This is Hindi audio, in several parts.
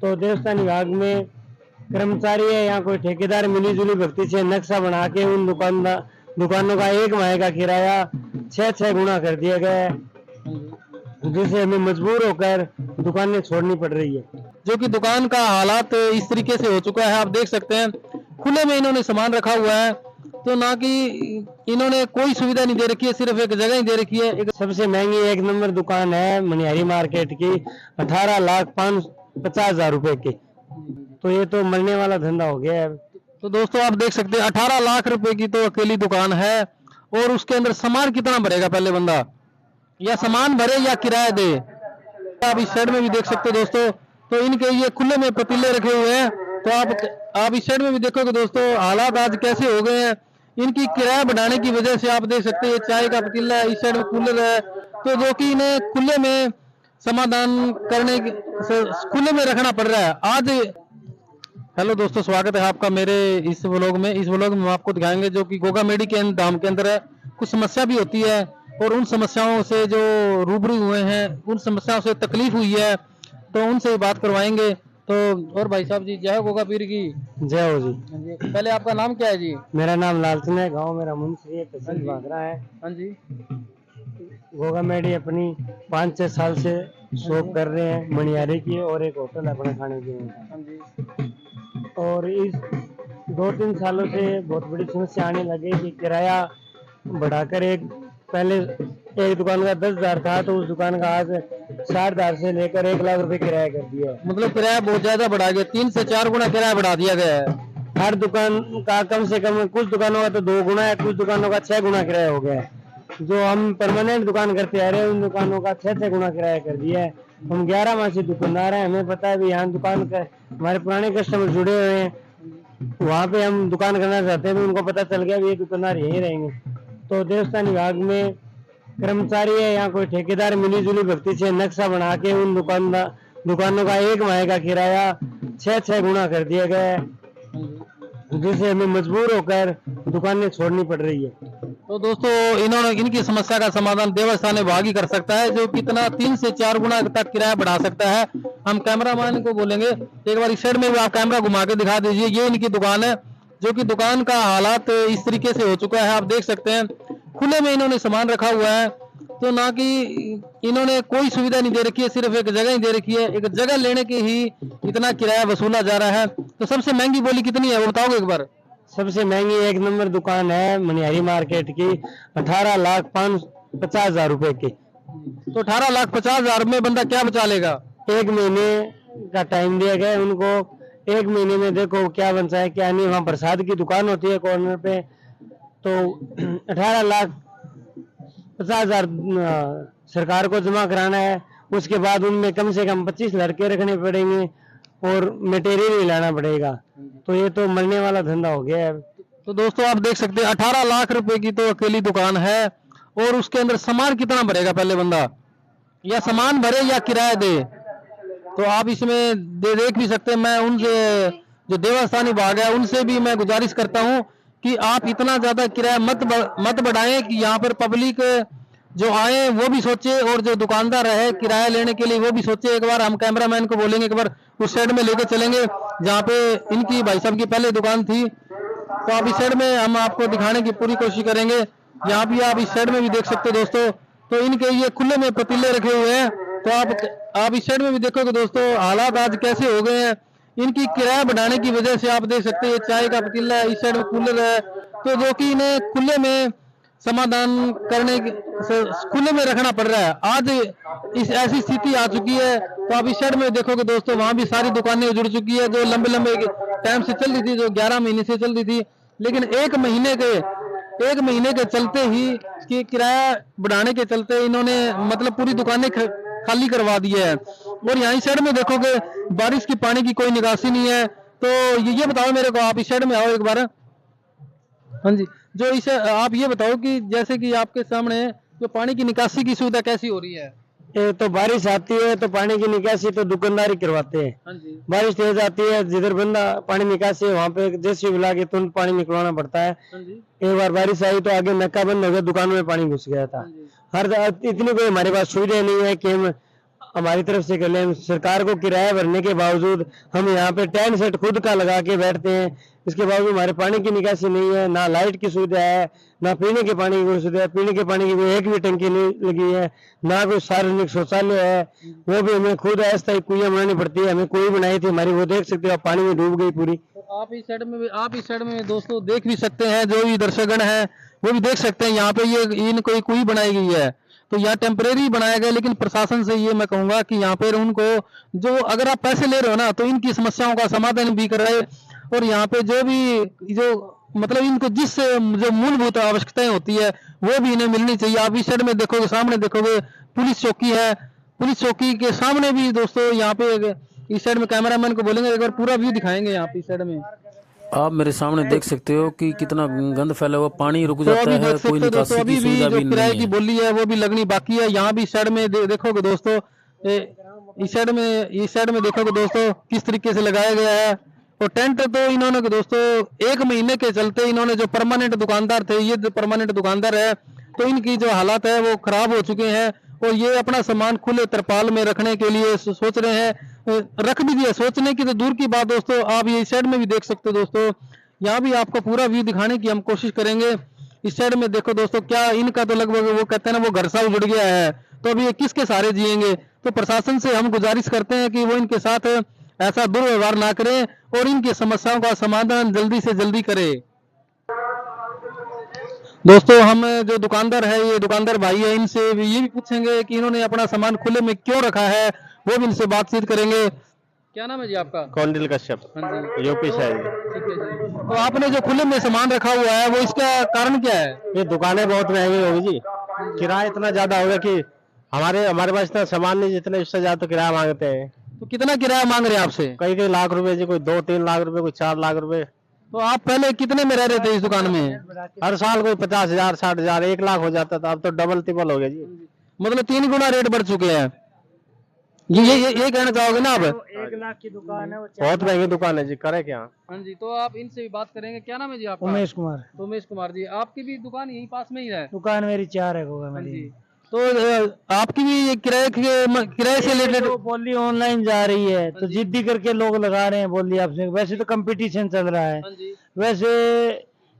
तो देवस्थान विभाग में कर्मचारी है या कोई ठेकेदार मिलीजुली व्यक्ति से नक्शा बना के उन दुकानों का एक माह का किराया 6 गुना कर दिया गया है, जिससे हमें मजबूर होकर दुकानें छोड़नी पड़ रही है। जो कि दुकान का हालात इस तरीके से हो चुका है, आप देख सकते हैं खुले में इन्होंने सामान रखा हुआ है, तो ना कि इन्होंने कोई सुविधा नहीं दे रखी है, सिर्फ एक जगह ही दे रखी है। एक सबसे महंगी एक नंबर दुकान है मनिहारी मार्केट की, 18,50,000 रुपए की। तो ये तो मरने वाला धंधा हो गया है। तो दोस्तों आप देख सकते हैं 18 लाख रुपए की तो अकेली दुकान है, और उसके अंदर सामान कितना भरेगा पहले बंदा, या सामान भरे या किराया दे। आप इस साइड में भी देख सकते हो दोस्तों, तो इनके ये खुले में पतीले रखे हुए हैं। तो आप इस साइड में भी देखोगे दोस्तों, हालात आज कैसे हो गए हैं। इनकी किराया बढ़ाने की वजह से आप देख सकते हैं चाय का पतीला है, इस साइड में कूलर है, तो जो कि इन्हें खुले में समाधान करने खुले में रखना पड़ रहा है आज। हेलो दोस्तों, स्वागत है आपका मेरे इस व्लॉग में। इस व्लॉग में हम आपको दिखाएंगे जो कि गोगामेडी के धाम के अंदर है, कुछ समस्या भी होती है, और उन समस्याओं से जो रूबरू हुए हैं, उन समस्याओं से तकलीफ हुई है, तो उनसे बात करवाएंगे। तो और भाई साहब जी, जय हो गोगा पीर की। जय हो जी। पहले आपका नाम क्या है जी? मेरा नाम लालचंद है, गांव मेरा मुंशी है, तहसील भादरा है। हाँ जी। गोगामेडी अपनी 5-6 साल से शॉप कर रहे हैं मनिहारी की, और एक होटल है अपने खाने की। हाँ जी। और इस 2-3 सालों से बहुत बड़ी समस्या आने लगी कि किराया बढ़ाकर पहले एक दुकान का 10,000 था, तो उस दुकान का आज 60,000 से लेकर 1 लाख रुपए किराया कर दिया है। मतलब किराया बहुत ज्यादा बढ़ा गया, 3 से 4 गुना किराया बढ़ा दिया गया है। हर दुकान का कम से कम, कुछ दुकानों का तो 2 गुना है, कुछ दुकानों का 6 गुना किराया हो गया है। जो हम परमानेंट दुकान करते आ रहे हैं, उन दुकानों का 6 गुना किराया कर दिया है। हम 11 माह से दुकानदार हैं, हमें पता है भी यहाँ दुकान का हमारे पुराने कस्टमर जुड़े हुए हैं, वहाँ पे हम दुकान करना चाहते हैं, उनको पता चल गया भी ये दुकानदार यहीं रहेंगे। तो देवस्थान विभाग में कर्मचारी है या कोई ठेकेदार मिलीजुली व्यक्ति से नक्शा बना के उन दुकानों का एक माह का किराया 6 गुना कर दिया गया है, जिससे हमें मजबूर होकर दुकानें छोड़नी पड़ रही है। तो दोस्तों इनकी समस्या का समाधान देवस्थान विभाग ही कर सकता है, जो कितना 3 से 4 गुना तक किराया बढ़ा सकता है। हम कैमरामैन को बोलेंगे एक बार इस साइड में भी आप कैमरा घुमा के दिखा दीजिए। ये इनकी दुकान है, जो कि दुकान का हालात इस तरीके से हो चुका है, आप देख सकते हैं खुले में इन्होंने सामान रखा हुआ है, तो ना कि इन्होंने कोई सुविधा नहीं दे रखी है, सिर्फ एक जगह ही दे रखी है। एक जगह लेने के ही इतना किराया वसूला जा रहा है। तो सबसे महंगी बोली कितनी है वो बताओगे एक बार? सबसे महंगी एक नंबर दुकान है मनिहारी मार्केट की, 18,50,000 रुपए की। तो 18,50,000 में बंदा क्या बचा लेगा? 1 महीने का टाइम दिया गया उनको, 1 महीने में देखो क्या बनता है क्या नहीं। वहाँ प्रसाद की दुकान होती है कॉर्नर पे, तो 18,50,000 सरकार को जमा कराना है। उसके बाद उनमें कम से कम 25 लड़के रखने पड़ेंगे और मटेरियल ही लाना पड़ेगा। तो ये तो मरने वाला धंधा हो गया है। तो दोस्तों आप देख सकते हैं 18 लाख रुपए की तो अकेली दुकान है, और उसके अंदर सामान कितना भरेगा पहले बंदा, या सामान भरे या किराया दे। तो आप इसमें देख भी सकते हैं। मैं उनसे जो देवस्थान विभाग है उनसे भी मैं गुजारिश करता हूं कि आप इतना ज्यादा किराया मत बढ़ाएं कि यहाँ पर पब्लिक जो आए वो भी सोचे, और जो दुकानदार है किराया लेने के लिए वो भी सोचे। एक बार हम कैमरामैन को बोलेंगे एक बार उस साइड में लेके चलेंगे जहाँ पे इनकी भाई साहब की पहले दुकान थी। तो आप इस साइड में हम आपको दिखाने की पूरी कोशिश करेंगे। यहाँ भी आप इस साइड में भी देख सकते हो दोस्तों, तो इनके ये खुले में पतीले रखे हुए हैं। तो आप इस साइड में भी देखोगे दोस्तों, हालात आज कैसे हो गए हैं। इनकी किराया बढ़ाने की वजह से आप देख सकते हैं चाय का पतीला है, इस साइड में कूलर है, तो जो कि इन्हें खुले में समाधान करने खुले में रखना पड़ रहा है आज। इस ऐसी स्थिति आ चुकी है। तो आप इस साइड में देखोगे दोस्तों, वहां भी सारी दुकानें जुड़ चुकी है, जो लंबे लंबे टाइम से चल रही थी, जो 11 महीने से चल रही थी, लेकिन एक महीने के चलते ही कि किराया बढ़ाने के चलते इन्होंने मतलब पूरी दुकानें खाली करवा दी है। और यहाँ साइड में देखोगे बारिश की पानी की कोई निकासी नहीं है। तो ये बताओ मेरे को, आप इस साइड में आओ एक बार। हाँ जी, जो इसे आप ये बताओ कि जैसे कि आपके सामने जो पानी की निकासी की सुविधा कैसी हो रही है? तो बारिश आती है तो पानी की निकासी तो दुकानदारी करवाते हैं। हाँ जी। बारिश तेज आती है, जिधर बंदा पानी निकासी है वहाँ पे जैसे बुला के तुरंत पानी निकलवाना पड़ता है। हाँ जी। एक बार बारिश आई तो आगे नक्का बंद हो गया, दुकान में पानी घुस गया था। हाँ जी। इतनी कोई हमारे पास सुविधा नहीं है कि हम हमारी तरफ से क्लेम, सरकार को किराया भरने के बावजूद हम यहाँ पे टेंट सेट खुद का लगा के बैठते हैं। इसके बावजूद हमारे पानी की निकासी नहीं है, ना लाइट की सुविधा है, ना पीने के पानी की कोई सुविधा है। पीने के पानी की कोई एक भी टंकी नहीं लगी है, ना कोई सार्वजनिक शौचालय है, वो भी हमें खुद अस्थायी कुइयां बनानी पड़ती है। हमें कुई बनाई थी हमारी, वो देख सकते हो आप, पानी में डूब गई पूरी। तो आप इस साइड में दोस्तों देख भी सकते हैं, जो भी दर्शकगण है वो भी देख सकते हैं। यहाँ पे ये इन कोई कुई बनाई गई है, तो यहाँ टेम्परेरी बनाया गया, लेकिन प्रशासन से ये मैं कहूंगा कि यहाँ पे उनको जो अगर आप पैसे ले रहे हो ना, तो इनकी समस्याओं का समाधान भी कराए। और यहाँ पे जो मतलब इनको जिस जो मूलभूत आवश्यकताएं होती है वो भी इन्हें मिलनी चाहिए। आप इस साइड में देखोगे, सामने देखोगे पुलिस चौकी है, पुलिस चौकी के सामने भी दोस्तों यहाँ पे इस साइड में कैमरामैन को बोलेंगे एक बार पूरा व्यू दिखाएंगे। यहाँ पे इस साइड में आप मेरे सामने देख सकते हो कि कितना गंद फैला हुआ, पानी रुक तो जाता अभी है, देख कोई सकते हो दोस्तों, निकासी अभी की भी सुविधा जो भी किराए नहीं की है। बोली है वो भी लगनी बाकी है। यहाँ भी इस साइड में देखोगे दोस्तों, इस साइड में देखोगे दोस्तों किस तरीके से लगाया गया है। और टेंट तो इन्होंने दोस्तों 1 महीने के चलते इन्होंने जो परमानेंट दुकानदार थे, ये जो परमानेंट दुकानदार है, तो इनकी जो हालात है वो खराब हो चुके हैं। और ये अपना सामान खुले तरपाल में रखने के लिए सोच रहे हैं, रख भी दिया। सोचने की तो दूर की बात दोस्तों, आप ये इस साइड में भी देख सकते हो दोस्तों। यहाँ भी आपको पूरा व्यू दिखाने की हम कोशिश करेंगे। इस साइड में देखो दोस्तों, क्या इनका तो लगभग वो कहते हैं ना, वो घर सा उजड़ गया है, तो अभी ये किसके सहारे जिएंगे। तो प्रशासन से हम गुजारिश करते हैं कि वो इनके साथ ऐसा दुर्व्यवहार ना करें और इनकी समस्याओं का समाधान जल्दी से जल्दी करे। दोस्तों हम जो दुकानदार है, ये दुकानदार भाई है, इनसे ये भी पूछेंगे कि इन्होंने अपना सामान खुले में क्यों रखा है, वो भी इनसे बातचीत करेंगे। क्या नाम है जी आपका? कौंडिल कश्यप, हाँ जी, यूपी से है। ठीक है जी। तो आपने जो खुले में सामान रखा हुआ है, वो इसका कारण क्या है? ये दुकानें बहुत महंगी होगी जी, किराया इतना ज्यादा होगा कि हमारे पास इतना सामान नहीं, जितने इससे ज्यादा तो किराया मांगते हैं। तो कितना किराया मांग रहे हैं आपसे? कई कई लाख रुपए जी, कोई 2-3 लाख रुपए, कोई 4 लाख रुपए। तो आप पहले कितने में रह रहे थे इस दुकान में? हर साल कोई 50,000, 60,000, 1 लाख हो जाता था। अब तो डबल ट्रिपल हो गया जी। मतलब 3 गुना रेट बढ़ चुके हैं। ये कहना चाहोगे ना आप? 1 लाख की दुकान है, बहुत महंगी दुकान है जी, करे क्या। हाँ जी, तो आप इनसे भी बात करेंगे। क्या नाम है जी आपका? उमेश कुमार। उमेश कुमार जी, आपकी भी दुकान यहीं पास में ही है? दुकान मेरी 4 है हाँ जी, तो आपकी भी ये किराए से रिलेटेड तो बोली ऑनलाइन जा रही है, तो जिद्दी करके लोग लगा रहे हैं बोली आपसे। वैसे तो कंपटीशन चल रहा है। हाँ जी, वैसे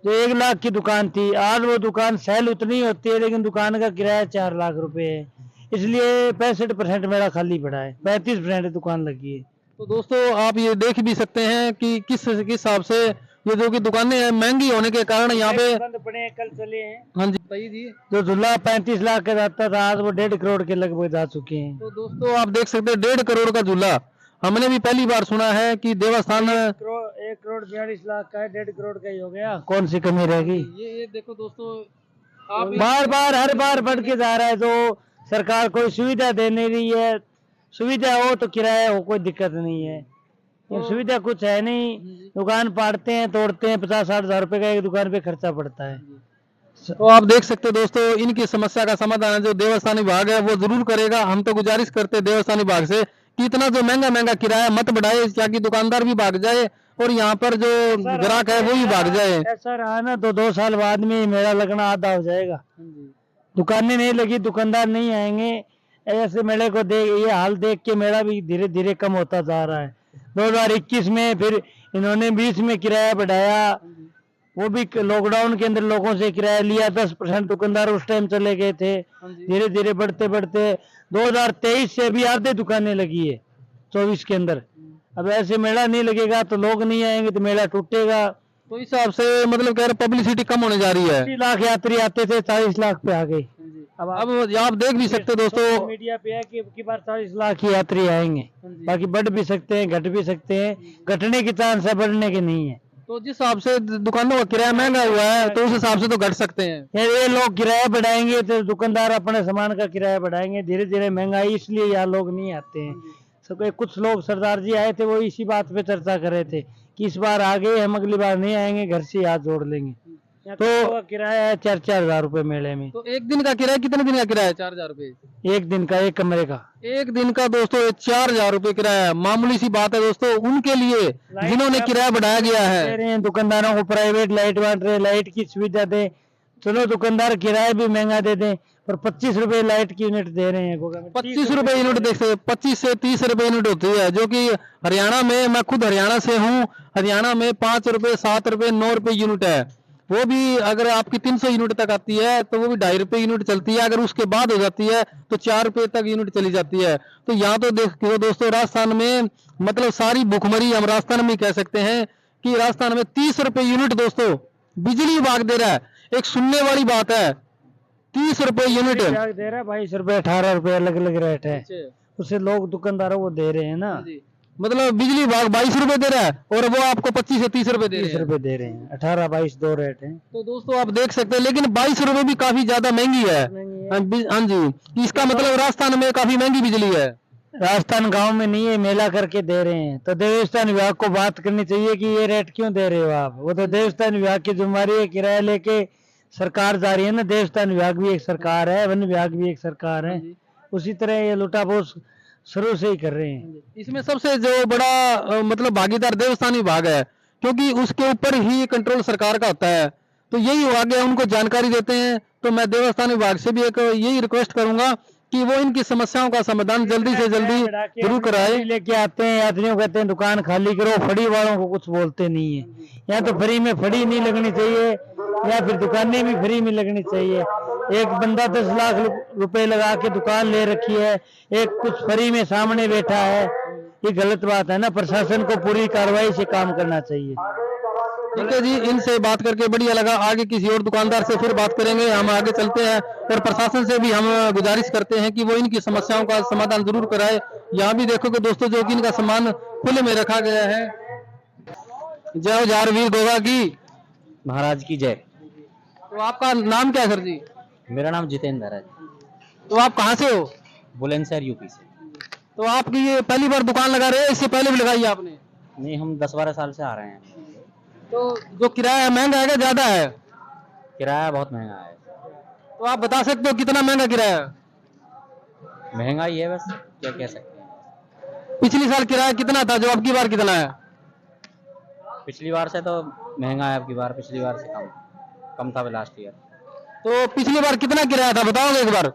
जो 1 लाख की दुकान थी, आज वो दुकान सेल उतनी होती है, लेकिन दुकान का किराया 4 लाख रुपए है। इसलिए 65% मेरा खाली पड़ा है, 35% दुकान लगी है। तो दोस्तों आप ये देख भी सकते हैं कि किस हिसाब से ये जो कि दुकानें हैं महंगी होने के कारण यहाँ पे बंद पड़े हैं, कल चले हैं। हाँ जी, सही जी। जो झूला 35 लाख का जाता था, आज वो 1.5 करोड़ के लगभग जा चुके हैं। तो दोस्तों आप देख सकते हैं 1.5 करोड़ का झूला हमने भी पहली बार सुना है कि देवस्थान 1 करोड़ 42 लाख का है, 1.5 करोड़ का ही हो गया। कौन सी कमी रहेगी। ये देखो दोस्तों, आप बार बार हर बार बढ़ के जा रहा है। जो सरकार कोई सुविधा दे नहीं रही है, सुविधा हो तो किराया हो, कोई दिक्कत नहीं है। ये सुविधा कुछ है नहीं। दुकान पाड़ते हैं, तोड़ते हैं, 50-60 हजार रुपए का एक दुकान पे खर्चा पड़ता है। तो आप देख सकते हो दोस्तों, इनकी समस्या का समाधान जो देवस्थान विभाग है वो जरूर करेगा। हम तो गुजारिश करते हैं देवस्थान विभाग से कि इतना जो महंगा किराया मत बढ़ाए, ताकि दुकानदार भी भाग जाए और यहाँ पर जो ग्राहक है वो भी भाग जाए। ऐसा रहा ना तो 2 साल बाद में मेरा लगना आधा हो जाएगा। दुकानें नहीं लगी, दुकानदार नहीं आएंगे। ऐसे मेले को देख, ये हाल देख के मेरा भी धीरे धीरे कम होता जा रहा है। 2021 में फिर इन्होंने 20 में किराया बढ़ाया, वो भी लॉकडाउन के अंदर लोगों से किराया लिया। 10% दुकानदार उस टाइम चले गए थे। धीरे धीरे बढ़ते बढ़ते 2023 से अभी आधे दुकानें लगी है 24 के अंदर। अब ऐसे मेला नहीं लगेगा तो लोग नहीं आएंगे, तो मेला टूटेगा। तो इस हिसाब से मतलब कह रहे पब्लिसिटी कम होने जा रही है। 80 लाख यात्री आते थे, 40 लाख पे आ गए। अब आप देख भी सकते हो दोस्तों, मीडिया पे है कि अब की बार 40 लाख की यात्री आएंगे। बाकी बढ़ भी सकते हैं, घट भी सकते हैं। घटने की चांस है, बढ़ने के नहीं है। तो जिस हिसाब से दुकानों का किराया महंगा हुआ है, तो उस हिसाब से तो घट सकते हैं। ये लोग किराया बढ़ाएंगे तो दुकानदार अपने सामान का किराया बढ़ाएंगे। धीरे धीरे महंगाई, इसलिए यहाँ लोग नहीं आते हैं। सब कुछ लोग सरदार जी आए थे, वो इसी बात पे चर्चा कर रहे थे कि इस बार आ गए हम, अगली बार नहीं आएंगे, घर से हाथ जोड़ लेंगे। तो किराया है 4-4 हजार रुपए मेले में। तो एक दिन का किराया, कितने दिन का किराया है? 4,000 रुपए एक दिन का, एक कमरे का। एक दिन का दोस्तों 4,000 रुपए किराया है। मामूली सी बात है दोस्तों उनके लिए जिन्होंने किराया बढ़ाया गया है। दुकानदारों को प्राइवेट लाइट बांट रहे, लाइट की सुविधा दे। चलो दुकानदार किराया भी महंगा दे दें, और 25 रुपए लाइट की यूनिट दे रहे हैं गोगा में। 25 रुपए यूनिट देख सकते 25 से 30 रुपए यूनिट होती है, जो कि हरियाणा में, मैं खुद हरियाणा से हूँ, हरियाणा में 5 रुपए, 7 रुपए, 9 रुपए यूनिट है। वो भी अगर आपकी 300 यूनिट तक आती है तो वो भी 2.5 रुपए यूनिट चलती है। अगर उसके बाद हो जाती है तो 4 रुपए तक यूनिट चली जाती है। तो यहाँ तो देखो दोस्तों, राजस्थान में मतलब सारी भुखमरी हम राजस्थान में कह सकते हैं कि राजस्थान में 30 रुपए यूनिट दोस्तों बिजली विभाग दे रहा है। एक सुनने वाली बात है, 30 रुपए यूनिट विभाग दे रहा है 22 रुपए, 18 रुपए, अलग अलग रेट है। उससे लोग दुकानदारों वो दे रहे हैं ना, मतलब बिजली विभाग 22 रुपए दे रहा है और वो आपको 25 से 30 रुपए दे 30 रहे हैं। रुपए दे रहे हैं, 18 22 दो रेट है। तो दोस्तों आप देख सकते हैं, लेकिन 22 रुपए भी काफी ज्यादा महंगी है। हाँ जी, इसका मतलब राजस्थान में काफी महंगी बिजली है। राजस्थान गांव में नहीं है, मेला करके दे रहे हैं। तो देवस्थान विभाग को बात करनी चाहिए कि ये रेट क्यों दे रहे हो आप। वो तो देवस्थान विभाग की जिम्मेदारी है, किराया लेके सरकार जा रही है ना। देवस्थान विभाग भी एक सरकार है, वन विभाग भी एक सरकार है। उसी तरह ये लुटापोस शुरू से ही कर रहे हैं। इसमें सबसे जो बड़ा मतलब भागीदार देवस्थान विभाग है, क्योंकि उसके ऊपर ही कंट्रोल सरकार का होता है। तो यही विभाग है, उनको जानकारी देते हैं। तो मैं देवस्थान विभाग से भी एक यही रिक्वेस्ट करूंगा कि वो इनकी समस्याओं का समाधान जल्दी से जल्दी जरूर कराए। लेके आते हैं यात्रियों, कहते हैं दुकान खाली करो, फड़ी वालों को कुछ बोलते नहीं है। यहाँ तो फ्री में फड़ी नहीं लगनी चाहिए, या फिर दुकानें भी फ्री में लगनी चाहिए। एक बंदा 10 लाख रुपए लगा के दुकान ले रखी है, एक कुछ फ्री में सामने बैठा है, ये गलत बात है ना। प्रशासन को पूरी कार्रवाई से काम करना चाहिए। ठीक है जी, इनसे बात करके बढ़िया लगा। आगे किसी और दुकानदार से फिर बात करेंगे। हम आगे चलते हैं और प्रशासन से भी हम गुजारिश करते हैं कि वो इनकी समस्याओं का समाधान जरूर कराए। यहाँ भी देखोगे दोस्तों, जो कि इनका सामान खुले में रखा गया है। जय जारवीर गोगा की महाराज की जय। तो आपका नाम क्या है सर जी? मेरा नाम जितेंद्र है, तो आप कहाँ से हो? बुलंदशहर यूपी से। तो आपकी ये पहली बार दुकान लगा रहे हैं, इससे पहले भी लगाई है आपने? नहीं, हम 10-12 साल से आ रहे हैं। तो जो किराया महंगा है क्या ज्यादा है? किराया बहुत महंगा है। तो आप बता सकते हो कितना महंगा किराया है? महंगा ही है, बस क्या कह सकते हैं। पिछली साल किराया कितना था, जो अब की बार कितना है? पिछली बार से तो महंगा है, अब की बार पिछली बार से कम था लास्ट ईयर। तो पिछली बार कितना किराया था बताओगे एक बार?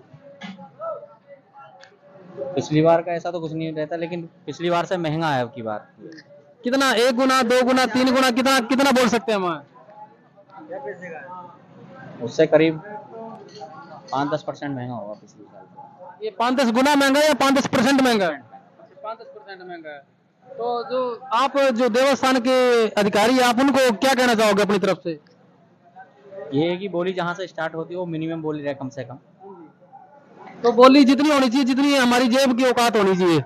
पिछली बार का ऐसा तो कुछ नहीं रहता, लेकिन पिछली बार से महंगा है अब की बार। कितना? 1 गुना, 2 गुना, 3 गुना, कितना कितना बोल सकते हैं हम? उससे करीब 5-10% महंगा होगा पिछले साल से। ये 5-10 गुना महंगा है या 5-10% महंगा है? 5-10% महंगा है। तो जो आप जो देवस्थान के अधिकारी हैं, आप उनको क्या कहना चाहोगे अपनी तरफ से? ये है कि बोली जहाँ से स्टार्ट होती है वो मिनिमम बोली रहे कम से कम। तो बोली जितनी होनी चाहिए, जितनी हमारी जेब की औकात होनी चाहिए।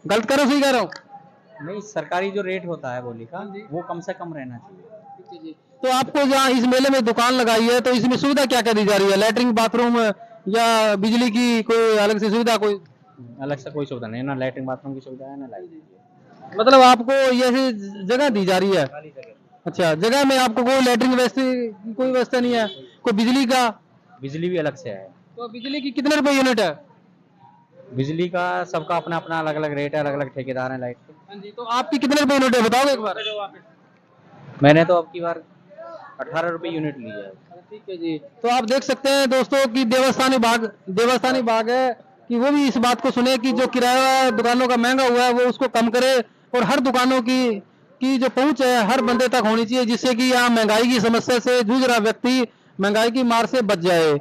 गलत करो, सही कह रहा हूँ? नहीं, सरकारी जो रेट होता है बोली का वो कम से कम रहना चाहिए। तो आपको जहाँ इस मेले में दुकान लगाई है, तो इसमें सुविधा क्या क्या दी जा रही है? लैट्रिन, बाथरूम या बिजली की कोई अलग से सुविधा? कोई अलग से कोई सुविधा नहीं, ना लैट्रिन बाथरूम की सुविधा है, ना लाइट। मतलब आपको ये जगह दी जा रही है? अच्छा, जगह में आपको कोई लैट्रिन व्यवस्था, कोई व्यवस्था नहीं है? कोई बिजली का? बिजली भी अलग से है। तो बिजली की कितने रुपए यूनिट है? बिजली का सबका अपना अपना अलग अलग रेट है, अलग अलग ठेकेदार हैं लाइट के। हाँ जी, तो आपकी कितने रुपए यूनिट है बताओ एक बार? मैंने तो अब की बार 18 रुपए यूनिट ली है। ठीक है जी। तो आप देख सकते हैं दोस्तों कि देवस्थान विभाग है कि वो भी इस बात को सुने कि जो किराया दुकानों का महंगा हुआ है वो उसको कम करे, और हर दुकानों की जो पहुंच है हर बंदे तक होनी चाहिए, जिससे कि यहाँ महंगाई की समस्या से जूझ रहा व्यक्ति महंगाई की मार से बच जाए।